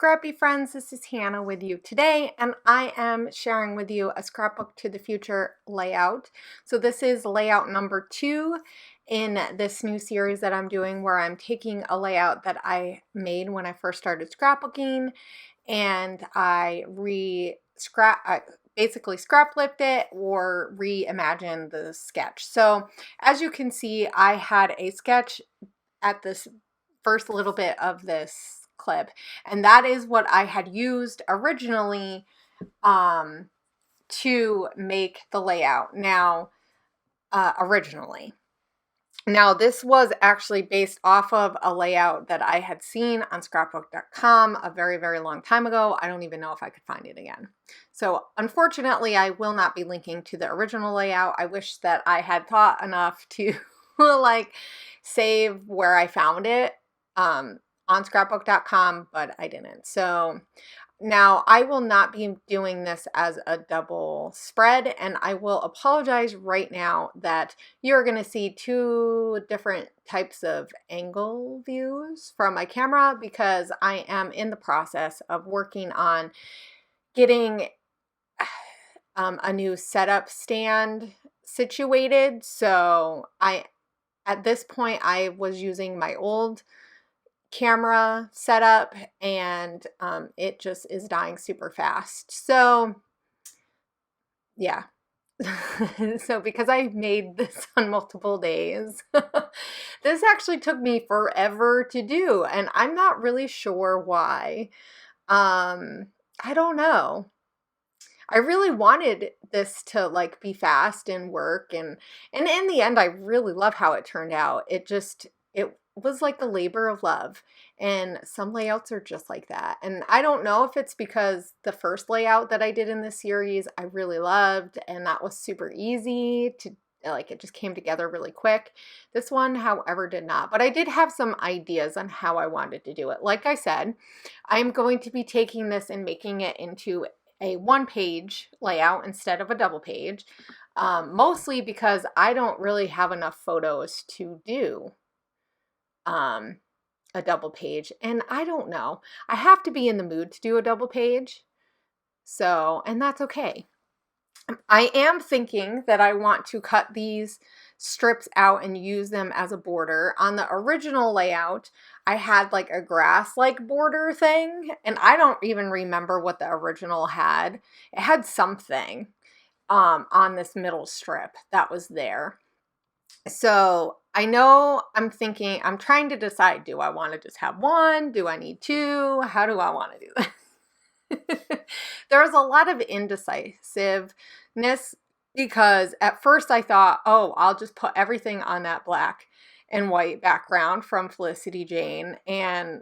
Scrappy friends, this is Hannah with you today, and I am sharing with you a Scrapbook to the Future layout. So this is layout number 2 in this new series that I'm doing, where I'm taking a layout that I made when I first started scrapbooking, and I basically scrap lift it or reimagine the sketch. So as you can see, I had a sketch at this first little bit of this clip, and that is what I had used originally to make the layout. Now this was actually based off of a layout that I had seen on scrapbooked.com a very long time ago. I don't even know if I could find it again. So unfortunately, I will not be linking to the original layout. I wish that I had thought enough to like save where I found it on scrapbook.com, but I didn't. So now I will not be doing this as a double spread, and I will apologize right now that you're going to see 2 different types of angle views from my camera, because I am in the process of working on getting a new setup stand situated. So at this point I was using my old camera setup, and it just is dying super fast. So yeah. So because I made this on multiple days, this actually took me forever to do, and I'm not really sure why. I don't know. I really wanted this to like be fast and work, and in the end I really love how it turned out. It was like the labor of love, and some layouts are just like that. And I don't know if it's because the first layout that I did in this series I really loved, and that was super easy to, like, it just came together really quick. This one, however, did not. But I did have some ideas on how I wanted to do it. Like I said, I'm going to be taking this and making it into a 1-page layout instead of a double page, mostly because I don't really have enough photos to do a double page, and I don't know. I have to be in the mood to do a double page, so, and that's okay. I am thinking that I want to cut these strips out and use them as a border. On the original layout, I had like a grass-like border thing, and I don't even remember what the original had. It had something on this middle strip that was there. So I know I'm trying to decide, do I want to just have 1? Do I need 2? How do I want to do that? There's a lot of indecisiveness, because at first I thought, oh, I'll just put everything on that black and white background from Felicity Jane. And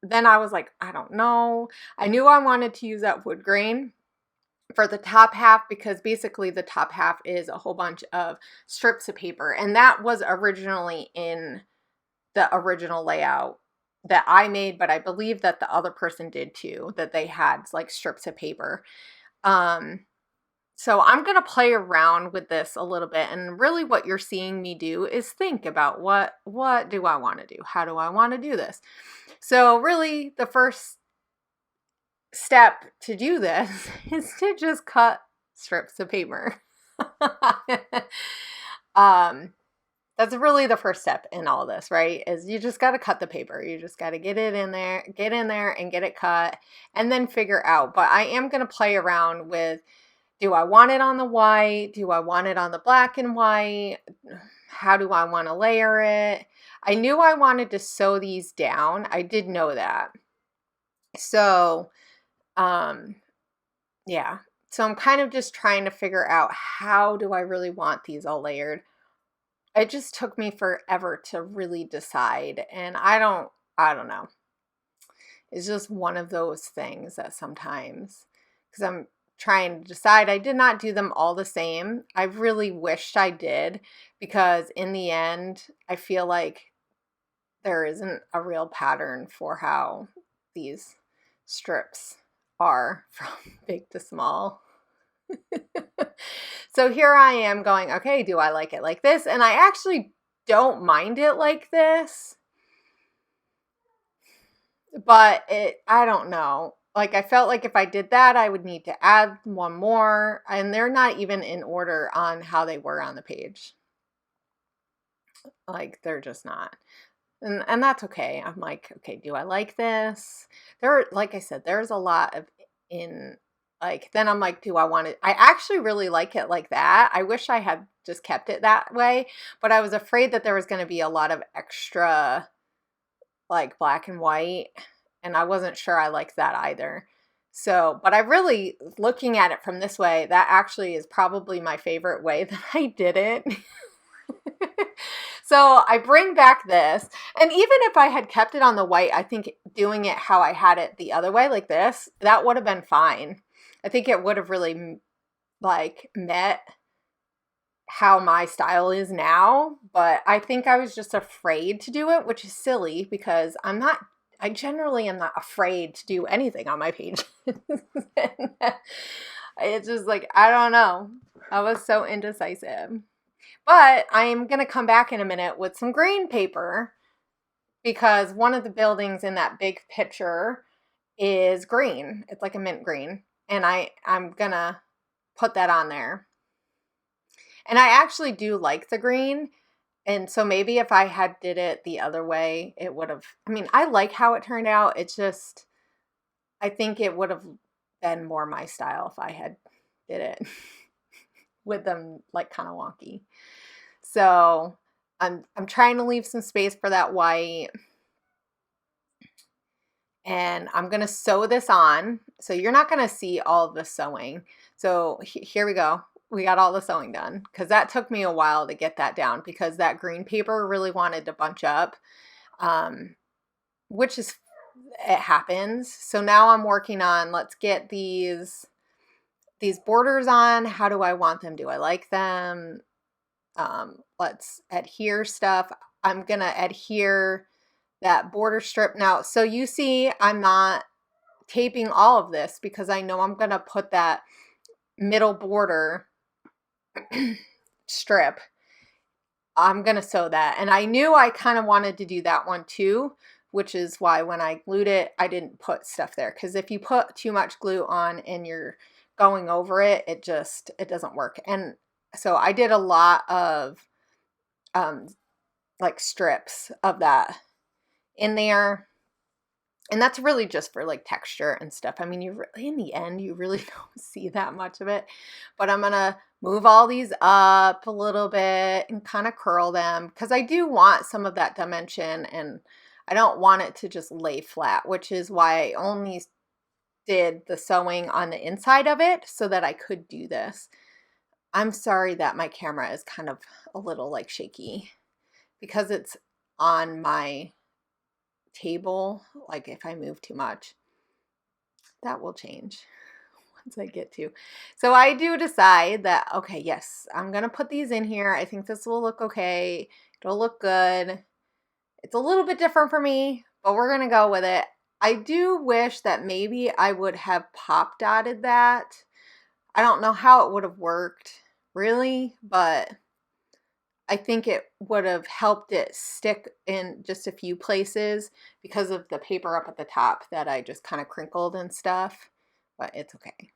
then I was like, I don't know. I knew I wanted to use that wood grain for the top half, because basically the top half is a whole bunch of strips of paper, and that was originally in the original layout that I made, but I believe that the other person did too, that they had like strips of paper. So I'm going to play around with this a little bit, and really what you're seeing me do is think about what do I want to do? How do I want to do this? So really the first step to do this is to just cut strips of paper. That's really the first step in all this, right? Is you just got to cut the paper. You just got to get in there and get it cut, and then figure out. But I am going to play around with, do I want it on the white? Do I want it on the black and white? How do I want to layer it? I knew I wanted to sew these down. I did know that. So yeah, so I'm kind of just trying to figure out, how do I really want these all layered? It just took me forever to really decide, and I don't know. It's just one of those things that sometimes, because I'm trying to decide, I did not do them all the same. I really wished I did, because in the end, I feel like there isn't a real pattern for how these strips are from big to small. So here I am going, okay, do I like it like this? And I actually don't mind it like this. but I don't know. Like, I felt like if I did that, I would need to add one more, and they're not even in order on how they were on the page. Like, they're just not. And that's okay. I'm like, okay, do I like this? Like I said, there's a lot of in like, then I'm like, do I want it? I actually really like it like that. I wish I had just kept it that way, but I was afraid that there was going to be a lot of extra like black and white, and I wasn't sure I liked that either. So, but I really, looking at it from this way, that actually is probably my favorite way that I did it. So I bring back this, and even if I had kept it on the white, I think doing it how I had it the other way, like this, that would have been fine. I think it would have really like met how my style is now, but I think I was just afraid to do it, which is silly because I generally am not afraid to do anything on my page. It's just like, I don't know. I was so indecisive. But I'm going to come back in a minute with some green paper because one of the buildings in that big picture is green. It's like a mint green. And I'm going to put that on there. And I actually do like the green. And so maybe if I had did it the other way, it would have, I mean, I like how it turned out. It's just, I think it would have been more my style if I had did it with them like kind of wonky. So I'm trying to leave some space for that white. And I'm going to sew this on. So you're not going to see all of the sewing. So here we go. We got all the sewing done because that took me a while to get that down because that green paper really wanted to bunch up, which is, it happens. So now I'm working on, let's get these borders on. How do I want them? Do I like them? Let's adhere stuff. I'm going to adhere that border strip now. So you see, I'm not taping all of this because I know I'm going to put that middle border strip. I'm going to sew that. And I knew I kind of wanted to do that one too, which is why when I glued it, I didn't put stuff there. Because if you put too much glue on and you're going over it, it doesn't work. And so I did a lot of like strips of that in there. And that's really just for like texture and stuff. I mean, in the end, you really don't see that much of it. But I'm going to move all these up a little bit and kind of curl them because I do want some of that dimension and I don't want it to just lay flat, which is why I only did the sewing on the inside of it so that I could do this. I'm sorry that my camera is kind of a little like shaky because it's on my table. Like if I move too much, that will change once I get to. So I do decide that, okay, yes, I'm going to put these in here. I think this will look okay. It'll look good. It's a little bit different for me, but we're going to go with it. I do wish that maybe I would have pop dotted that. I don't know how it would have worked really, but I think it would have helped it stick in just a few places because of the paper up at the top that I just kind of crinkled and stuff, but it's okay.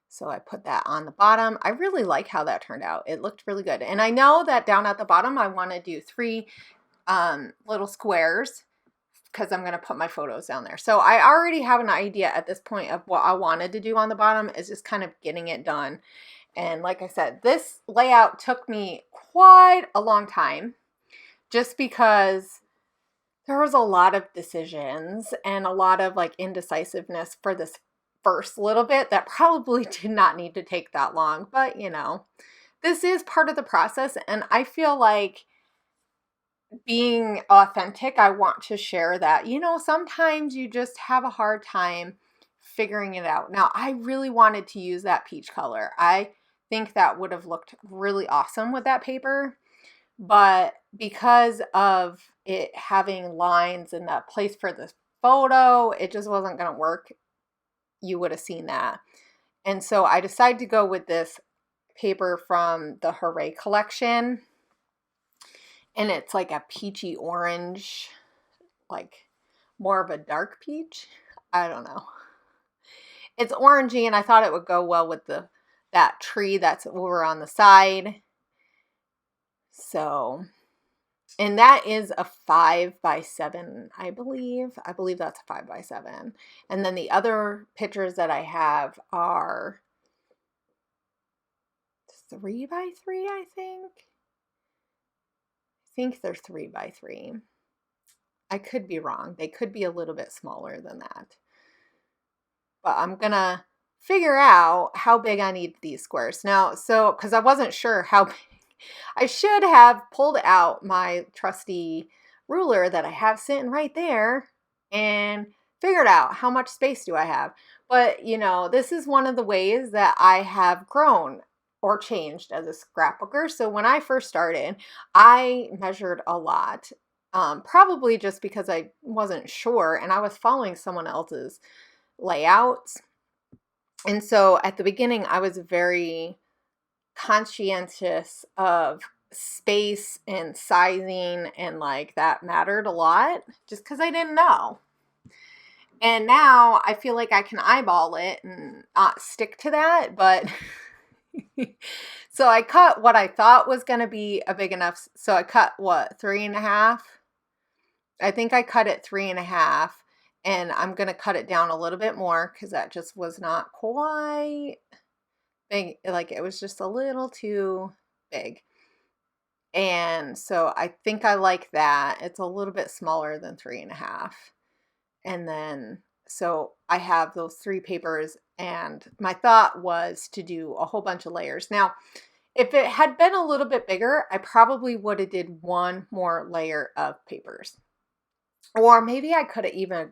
So I put that on the bottom. I really like how that turned out. It looked really good. And I know that down at the bottom, I want to do 3 little squares because I'm going to put my photos down there. So I already have an idea at this point of what I wanted to do on the bottom is just kind of getting it done. And like I said, this layout took me quite a long time just because there was a lot of decisions and a lot of like indecisiveness for this first little bit that probably did not need to take that long. But you know, this is part of the process and I feel like being authentic, I want to share that. You know, sometimes you just have a hard time figuring it out. Now, I really wanted to use that peach color. I think that would have looked really awesome with that paper, but because of it having lines in that place for the photo, it just wasn't going to work. You would have seen that. And so I decided to go with this paper from the Hooray collection. And it's like a peachy orange, like more of a dark peach. I don't know. It's orangey, and I thought it would go well with that tree that's over on the side. So, and that is a 5x7, I believe. I believe that's a 5x7. And then the other pictures that I have are 3x3, I think. I think they're 3x3. I could be wrong. They could be a little bit smaller than that. But I'm going to figure out how big I need these squares. Now, so, because I wasn't sure how big, I should have pulled out my trusty ruler that I have sitting right there and figured out how much space do I have. But, you know, this is one of the ways that I have grown or changed as a scrapbooker. So when I first started, I measured a lot, probably just because I wasn't sure and I was following someone else's layouts. And so at the beginning, I was very conscientious of space and sizing, and like that mattered a lot just because I didn't know. And now I feel like I can eyeball it and not stick to that, but so I cut what I thought was going to be a big enough. So I cut what, 3.5? I think I cut it 3.5, and I'm going to cut it down a little bit more because that just was not quite big. Like it was just a little too big. And so I think I like that. It's a little bit smaller than 3.5. And then, so I have those 3 papers, and my thought was to do a whole bunch of layers. Now, if it had been a little bit bigger, I probably would have did one more layer of papers. Or maybe I could have even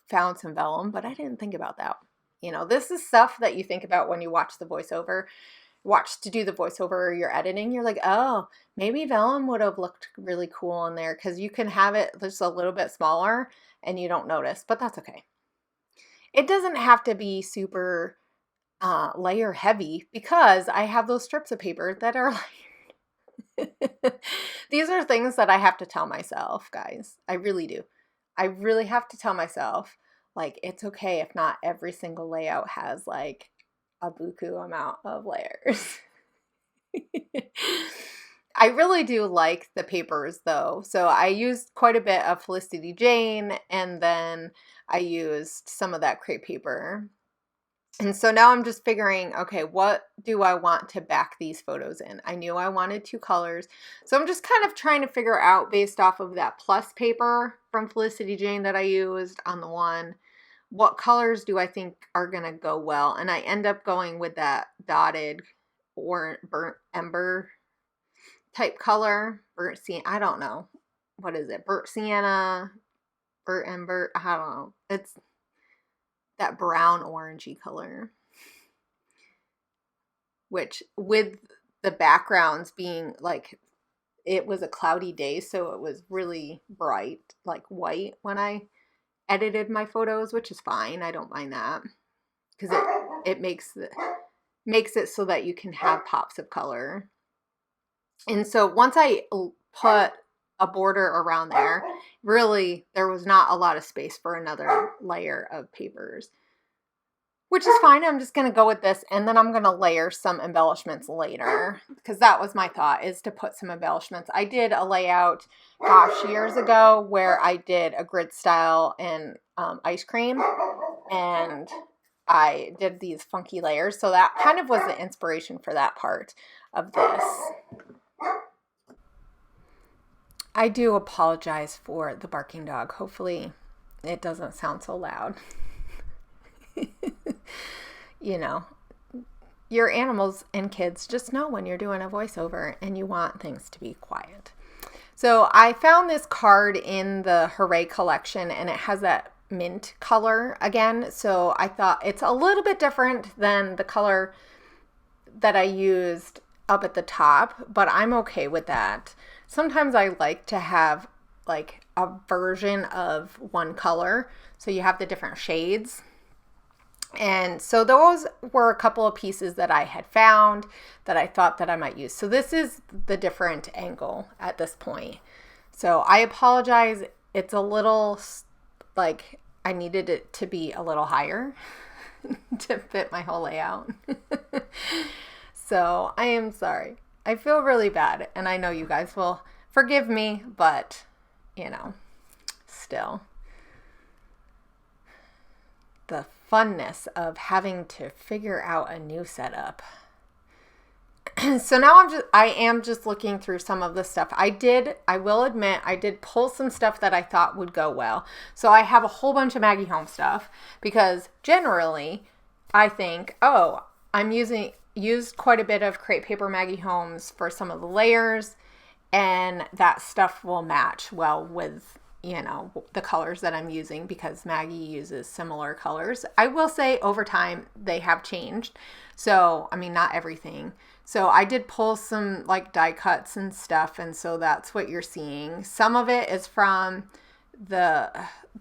found some vellum, but I didn't think about that. You know, this is stuff that you think about when you watch the voiceover. To do the voiceover or you're editing, you're like, oh, maybe vellum would have looked really cool in there, because you can have it just a little bit smaller and you don't notice, but that's okay. It doesn't have to be super layer heavy, because I have those strips of paper that are layered. These are things that I have to tell myself, guys. I really do. I really have to tell myself, like, it's okay if not every single layout has like a buku amount of layers. I really do like the papers though. So I used quite a bit of Felicity Jane, and then I used some of that crepe paper. And so now I'm just figuring, okay, what do I want to back these photos in? I knew I wanted 2 colors. So I'm just kind of trying to figure out, based off of that plus paper from Felicity Jane that I used on the one, what colors do I think are going to go well? And I end up going with that dotted or burnt ember type color. Burnt sienna, I don't know. What is it? Burnt sienna, burnt ember, I don't know. It's that brown orangey color. Which, with the backgrounds being like, it was a cloudy day, so it was really bright, like white when I edited my photos, which is fine. I don't mind that, because it makes it so that you can have pops of color. And so once I put a border around there, really there was not a lot of space for another layer of papers, which is fine. I'm just going to go with this, and then I'm going to layer some embellishments later, because that was my thought, is to put some embellishments. I did a layout, gosh, years ago, where I did a grid style and ice cream, and I did these funky layers. So that kind of was the inspiration for that part of this. I do apologize for the barking dog. Hopefully it doesn't sound so loud. You know, your animals and kids just know when you're doing a voiceover and you want things to be quiet. So I found this card in the Hooray collection, and it has that mint color again. So I thought it's a little bit different than the color that I used up at the top, but I'm okay with that. Sometimes I like to have like a version of one color, so you have the different shades. And so those were a couple of pieces that I had found that I thought that I might use. So this is the different angle at this point. So I apologize. It's a little like I needed it to be a little higher to fit my whole layout. So I am sorry. I feel really bad, and I know you guys will forgive me, but you know, still. The funness of having to figure out a new setup. So now I am just looking through some of the stuff. I will admit, I did pull some stuff that I thought would go well. So I have a whole bunch of Maggie Home stuff because generally I think, oh, I'm used quite a bit of crepe paper Maggie Homes for some of the layers, and that stuff will match well with, you know, the colors that I'm using because Maggie uses similar colors. I will say over time they have changed. So, I mean, not everything. So I did pull some like die cuts and stuff, and so that's what you're seeing. Some of it is from the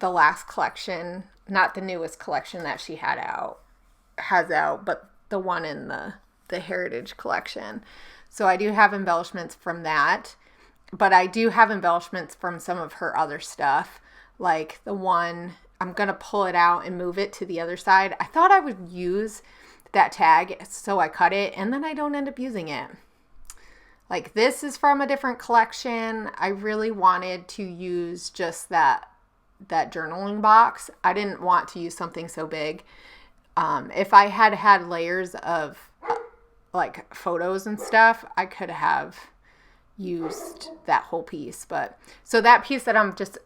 last collection, not the newest collection that she has out, but the one in the Heritage collection. So I do have embellishments from that, but I do have embellishments from some of her other stuff, like the one, I'm going to pull it out and move it to the other side. I thought I would use that tag, so I cut it, and then I don't end up using it. Like this is from a different collection. I really wanted to use just that journaling box. I didn't want to use something so big. If I had layers of like photos and stuff, I could have used that whole piece. But so that piece that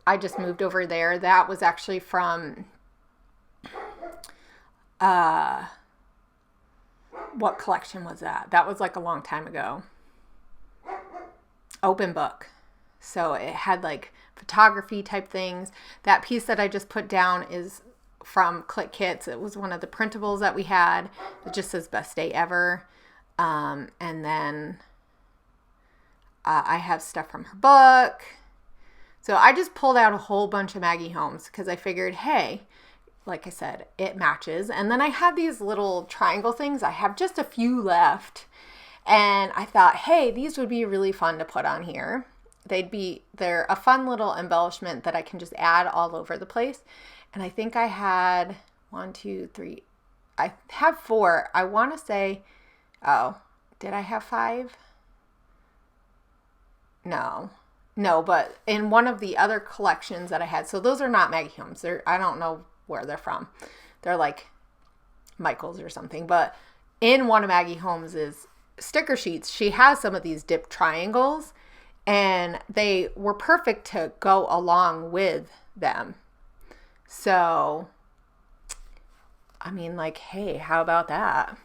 I just moved over there, that was actually from what collection was that? That was like a long time ago. Open Book. So it had like photography type things. That piece that I just put down is from Click Kits. It was one of the printables that we had. It just says best day ever. And then I have stuff from her book. So I just pulled out a whole bunch of Maggie Homes because I figured, hey, like I said, it matches. And then I have these little triangle things. I have just a few left. And I thought, hey, these would be really fun to put on here. They're a fun little embellishment that I can just add all over the place. And I think I had 1, 2, 3. I have 4. I want to say, oh, did I have 5? No, but in one of the other collections that I had, so those are not Maggie Homes. I don't know where they're from. They're like Michael's or something. But in one of Maggie Homes' sticker sheets, she has some of these dipped triangles, and they were perfect to go along with them. So, I mean, like, hey, how about that?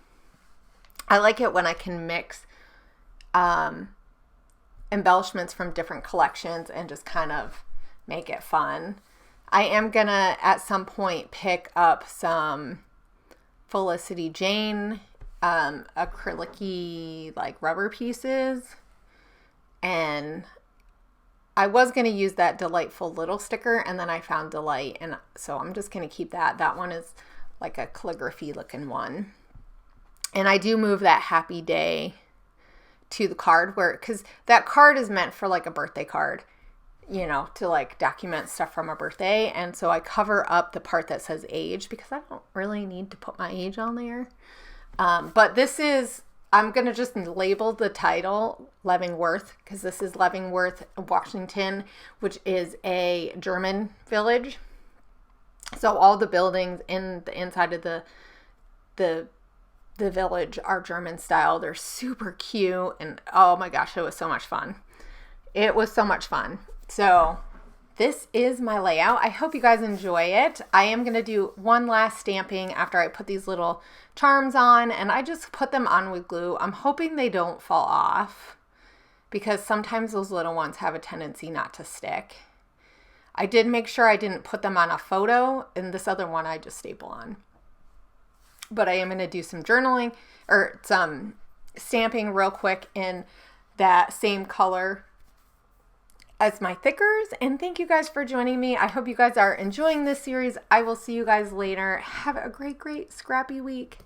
I like it when I can mix embellishments from different collections and just kind of make it fun. I am gonna at some point pick up some Felicity Jane acrylic-y like rubber pieces, and I was gonna use that Delightful Little sticker, and then I found Delight, and so I'm just gonna keep that. That one is like a calligraphy looking one. And I do move that Happy Day to the card, because that card is meant for like a birthday card, you know, to like document stuff from a birthday. And so I cover up the part that says age because I don't really need to put my age on there. But this is, I'm going to just label the title Leavenworth, because this is Leavenworth, Washington, which is a German village. So all the buildings in the inside of the village are German style. They're super cute, and oh my gosh, it was so much fun. It was so much fun. So this is my layout. I hope you guys enjoy it. I am going to do one last stamping after I put these little charms on, and I just put them on with glue. I'm hoping they don't fall off because sometimes those little ones have a tendency not to stick. I did make sure I didn't put them on a photo, and this other one I just staple on. But I am going to do some journaling or some stamping real quick in that same color as my thickers. And thank you guys for joining me. I hope you guys are enjoying this series. I will see you guys later. Have a great, great scrappy week.